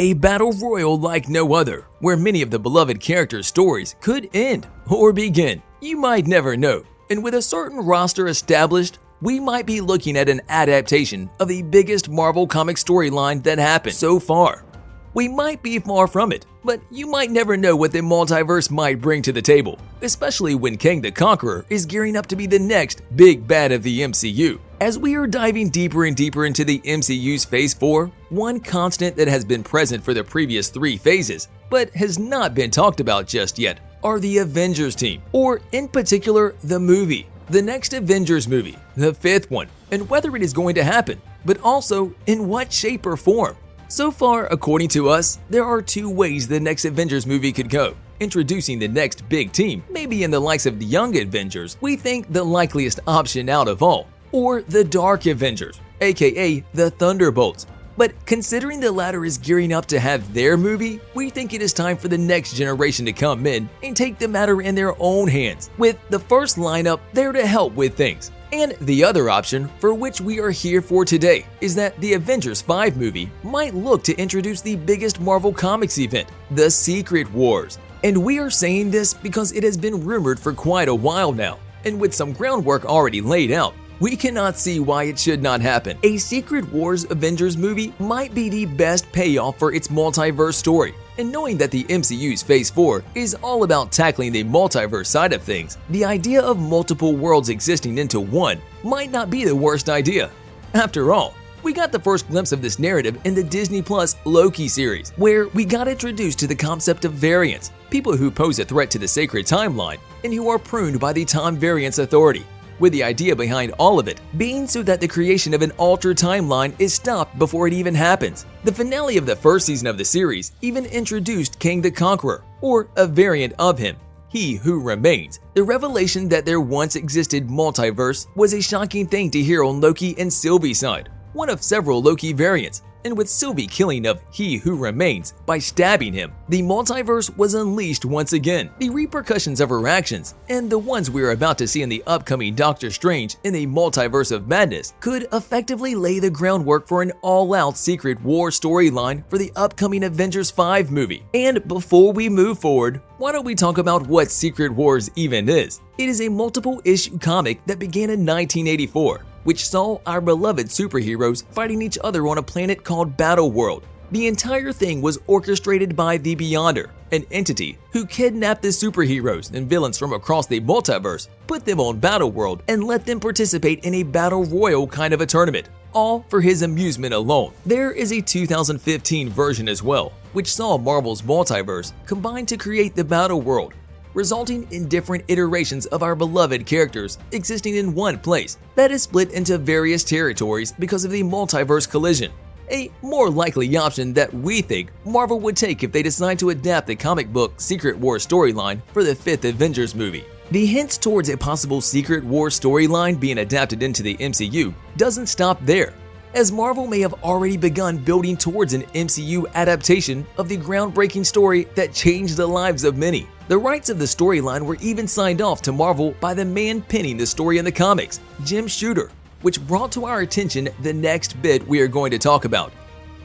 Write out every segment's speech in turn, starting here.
A battle royal like no other, where many of the beloved characters' stories could end or begin. You might never know, and with a certain roster established, we might be looking at an adaptation of the biggest Marvel comic storyline that happened so far. We might be far from it, but you might never know what the multiverse might bring to the table, especially when Kang the Conqueror is gearing up to be the next big bad of the MCU. As we are diving deeper and deeper into the MCU's Phase 4, one constant that has been present for the previous 3 phases, but has not been talked about just yet, are the Avengers team, or in particular, the movie. The next Avengers movie, the 5th one, and whether it is going to happen, but also in what shape or form. So far, according to us, there are 2 ways the next Avengers movie could go. Introducing the next big team, maybe in the likes of the Young Avengers, we think the likeliest option out of all, or the Dark Avengers, aka the Thunderbolts. But considering the latter is gearing up to have their movie, we think it is time for the next generation to come in and take the matter in their own hands, with the first lineup there to help with things. And the other option, for which we are here for today, is that the Avengers 5 movie might look to introduce the biggest Marvel Comics event, the Secret Wars. And we are saying this because it has been rumored for quite a while now, and with some groundwork already laid out, we cannot see why it should not happen. A Secret Wars Avengers movie might be the best payoff for its multiverse story. And knowing that the MCU's Phase 4 is all about tackling the multiverse side of things, the idea of multiple worlds existing into one might not be the worst idea. After all, we got the first glimpse of this narrative in the Disney Plus Loki series, where we got introduced to the concept of variants, people who pose a threat to the sacred timeline and who are pruned by the Time Variance Authority, with the idea behind all of it being so that the creation of an altered timeline is stopped before it even happens. The finale of the first season of the series even introduced Kang the Conqueror, or a variant of him, He Who Remains. The revelation that there once existed multiverse was a shocking thing to hear on Loki and Sylvie's side, one of several Loki variants, and with Sylvie killing of He Who Remains by stabbing him, the multiverse was unleashed once again. The repercussions of her actions, and the ones we are about to see in the upcoming Doctor Strange in the Multiverse of Madness, could effectively lay the groundwork for an all-out Secret War storyline for the upcoming Avengers 5 movie. And before we move forward, why don't we talk about what Secret Wars even is? It is a multiple-issue comic that began in 1984, which saw our beloved superheroes fighting each other on a planet called Battle World. The entire thing was orchestrated by the Beyonder, an entity who kidnapped the superheroes and villains from across the multiverse, put them on Battle World, and let them participate in a battle royal kind of a tournament, all for his amusement alone. There is a 2015 version as well, which saw Marvel's multiverse combine to create the Battle World, resulting in different iterations of our beloved characters existing in one place that is split into various territories because of the multiverse collision. A more likely option that we think Marvel would take if they decide to adapt the comic book Secret War storyline for the 5th Avengers movie. The hints towards a possible Secret War storyline being adapted into the MCU doesn't stop there, as Marvel may have already begun building towards an MCU adaptation of the groundbreaking story that changed the lives of many. The rights of the storyline were even signed off to Marvel by the man penning the story in the comics, Jim Shooter, which brought to our attention the next bit we are going to talk about.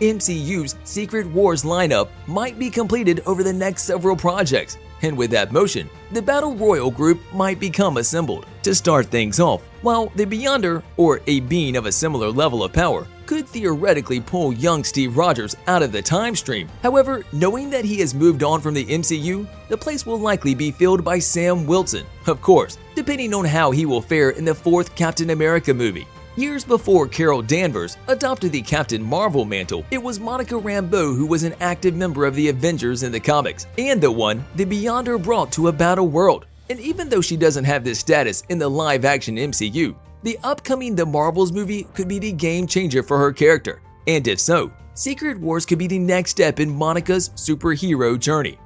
MCU's Secret Wars lineup might be completed over the next several projects, and with that motion, the Battle Royal group might become assembled. To start things off, while the Beyonder, or a being of a similar level of power, could theoretically pull young Steve Rogers out of the time stream. However, knowing that he has moved on from the MCU, the place will likely be filled by Sam Wilson, of course, depending on how he will fare in the 4th Captain America movie. Years before Carol Danvers adopted the Captain Marvel mantle, it was Monica Rambeau who was an active member of the Avengers in the comics, and the one the Beyonder brought to a battle world. And even though she doesn't have this status in the live-action MCU, the upcoming The Marvels movie could be the game changer for her character. And if so, Secret Wars could be the next step in Monica's superhero journey.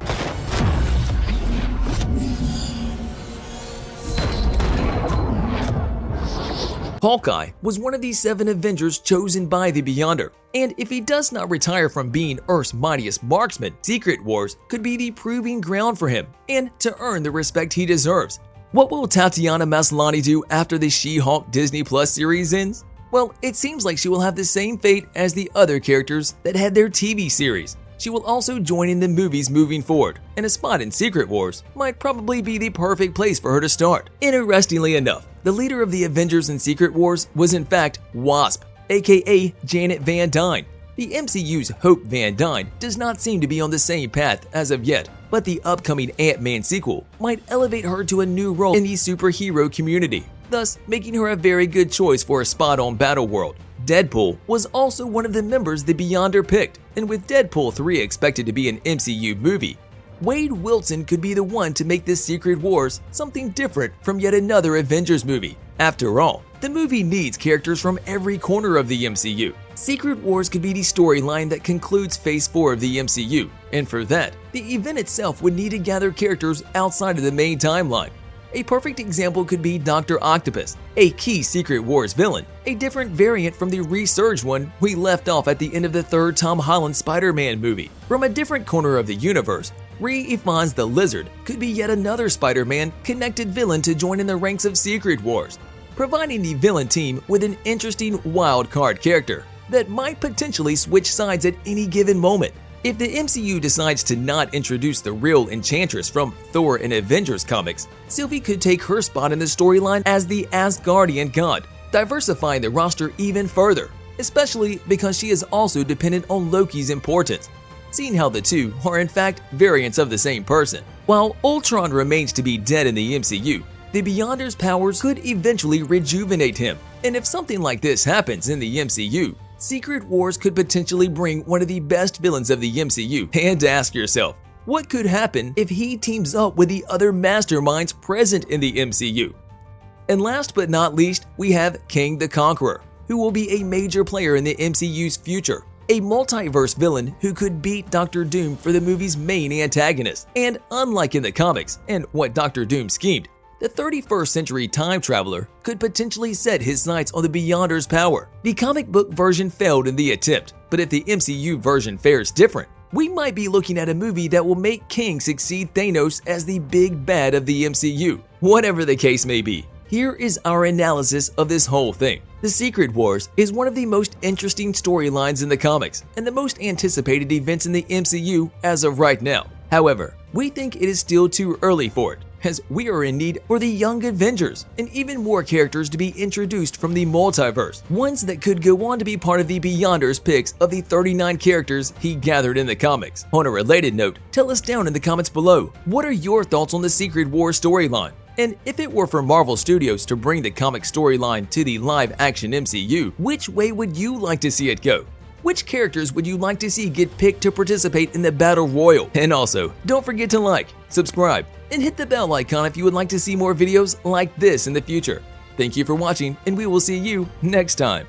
Hawkeye was one of the 7 Avengers chosen by the Beyonder, and if he does not retire from being Earth's mightiest marksman, Secret Wars could be the proving ground for him, and to earn the respect he deserves. What will Tatiana Maslany do after the She-Hulk Disney Plus series ends? Well, it seems like she will have the same fate as the other characters that had their TV series. She will also join in the movies moving forward, and a spot in Secret Wars might probably be the perfect place for her to start. Interestingly enough, the leader of the Avengers in Secret Wars was in fact Wasp, aka Janet Van Dyne. The MCU's Hope Van Dyne does not seem to be on the same path as of yet, but the upcoming Ant-Man sequel might elevate her to a new role in the superhero community, thus making her a very good choice for a spot on Battleworld. Deadpool was also one of the members the Beyonder picked, and with Deadpool 3 expected to be an MCU movie, Wade Wilson could be the one to make this Secret Wars something different from yet another Avengers movie. After all, the movie needs characters from every corner of the MCU. Secret Wars could be the storyline that concludes Phase 4 of the MCU, and for that, the event itself would need to gather characters outside of the main timeline. A perfect example could be Dr. Octopus, a key Secret Wars villain, a different variant from the resurged one we left off at the end of the third Tom Holland Spider-Man movie. From a different corner of the universe, Ree-Ifans the Lizard could be yet another Spider-Man connected villain to join in the ranks of Secret Wars, providing the villain team with an interesting wild card character that might potentially switch sides at any given moment. If the MCU decides to not introduce the real Enchantress from Thor and Avengers comics, Sylvie could take her spot in the storyline as the Asgardian god, diversifying the roster even further, especially because she is also dependent on Loki's importance, seeing how the two are in fact variants of the same person. While Ultron remains to be dead in the MCU, the Beyonder's powers could eventually rejuvenate him, and if something like this happens in the MCU, Secret Wars could potentially bring one of the best villains of the MCU, and ask yourself, what could happen if he teams up with the other masterminds present in the MCU? And last but not least, we have King the Conqueror, who will be a major player in the MCU's future, a multiverse villain who could beat Doctor Doom for the movie's main antagonist. And unlike in the comics and what Doctor Doom schemed, the 31st century time traveler could potentially set his sights on the Beyonder's power. The comic book version failed in the attempt, but if the MCU version fares different, we might be looking at a movie that will make King succeed Thanos as the big bad of the MCU. Whatever the case may be, here is our analysis of this whole thing. The Secret Wars is one of the most interesting storylines in the comics and the most anticipated events in the MCU as of right now. However, we think it is still too early for it, as we are in need for the young Avengers and even more characters to be introduced from the multiverse, ones that could go on to be part of the Beyonder's picks of the 39 characters he gathered in the comics. On a related note, tell us down in the comments below, what are your thoughts on the Secret Wars storyline? And if it were for Marvel Studios to bring the comic storyline to the live-action MCU, which way would you like to see it go? Which characters would you like to see get picked to participate in the Battle Royal? And also, don't forget to like, subscribe, and hit the bell icon if you would like to see more videos like this in the future. Thank you for watching, and we will see you next time.